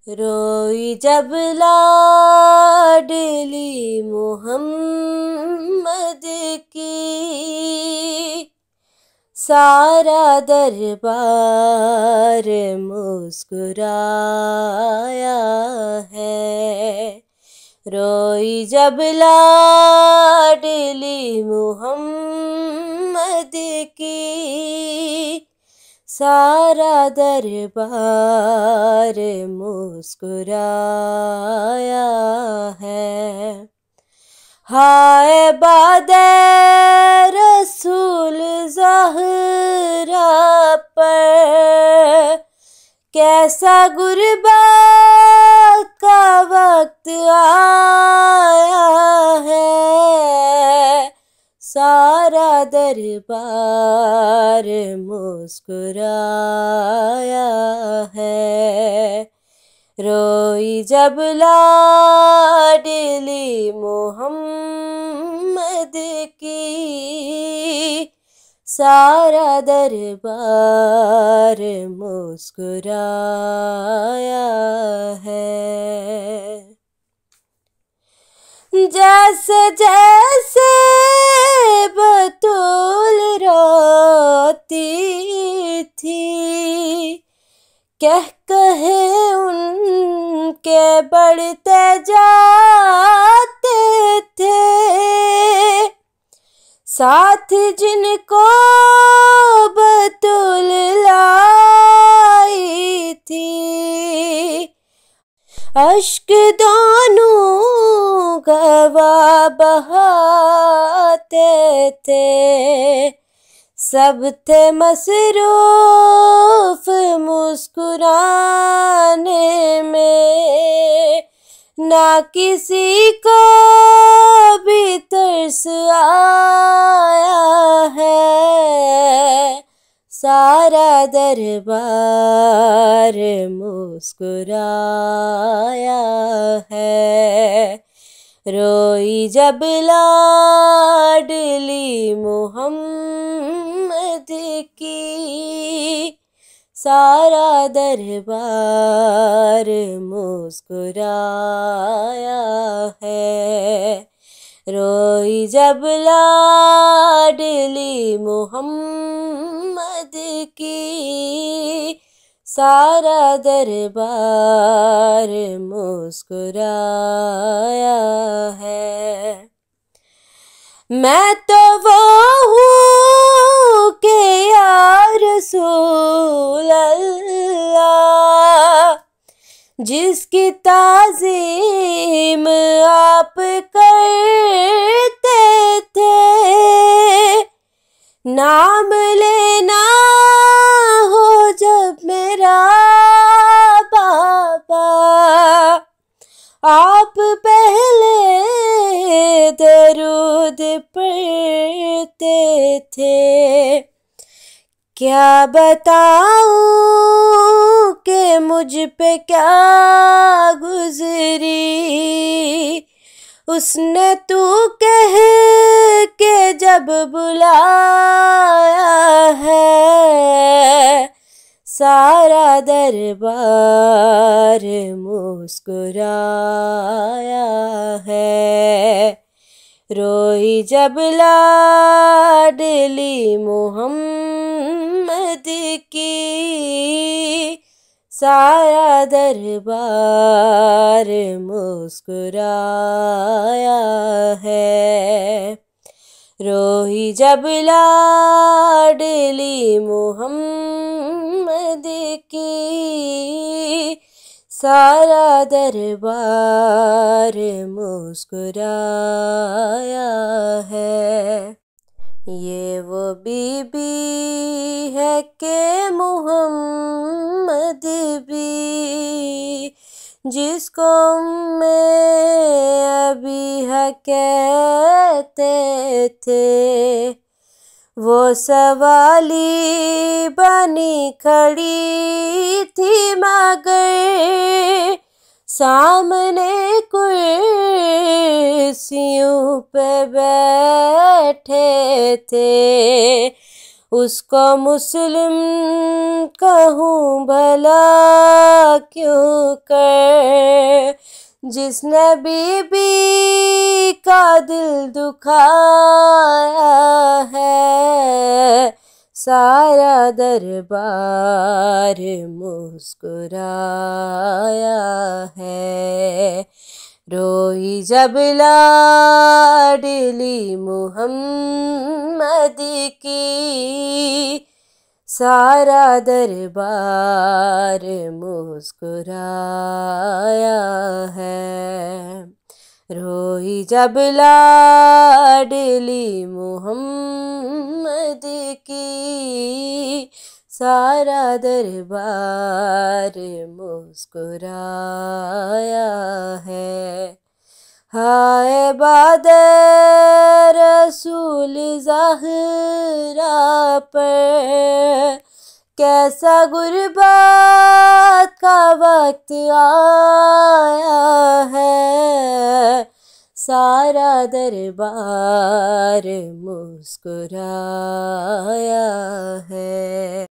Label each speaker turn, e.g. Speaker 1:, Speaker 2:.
Speaker 1: रोई जब लाडली मोहम्मद की, सारा दरबार मुस्कुराया है। रोई जब लाडली मोहम्मद की, सारा दरबार मुस्कुराया है। हाय बादे रसूल ज़हरा पर, कैसा गुरबत का वक्त आया है। सारा दरबार मुस्कुराया है। रोई जब लाडली मोहम्मद की, सारा दरबार मुस्कुराया है। जैसे जैसे बतूल रोती थी, कहे उनके बढ़ते जाते थे। साथ जिनको बतूल लाई थी, अश्क दोनों गवाह बहाते थे। सब थे मसरूफ मुस्कुराने में, ना किसी को भी तरस आया है। सारा दरबार मुस्कुराया है। रोई जब लाडली मोहम्मद की, सारा दरबार मुस्कुराया है। रोई जब लाडली मोहम्मद की, सारा दरबार मुस्कुराया है। मैं तो वो हूँ कि या रसूल अल्लाह, जिसकी ताज़ीम आप करते थे। नाम लेना हो जब मेरा बाबा, आप पहले दरूद पढ़ते थे। क्या बताऊं कि मुझ पे क्या गुजरी, उसने तू कह के जब बुलाया है। सारा दरबार मुस्कुराया है। रोई जब लाडली मोहम्मद की, सारा दरबार मुस्कुराया है। रोई जब लाडली मोहम्मद की, सारा दरबार मुस्कुराया है। ये वो बीबी है कि मोहम्मद भी, जिसको मैं अभी है कहते थे। वो सवाली बनी खड़ी थी मगर, सामने कुर्सियों पे बैठे थे। उसको मुस्लिम कहूँ भला क्यों कर, जिसने बीबी का दिल दुखाया है। सारा दरबार मुस्कुराया है। रोई जब लाडली मोहम्मद की, सारा दरबार मुस्कुराया है। रोई जब लाडली मोहम्मद की, सारा दरबार मुस्कुराया है। हाय बादे रसूल ज़हरा पर, कैसा गुरबत का वक्त आया है। सारा दरबार मुस्कुराया है।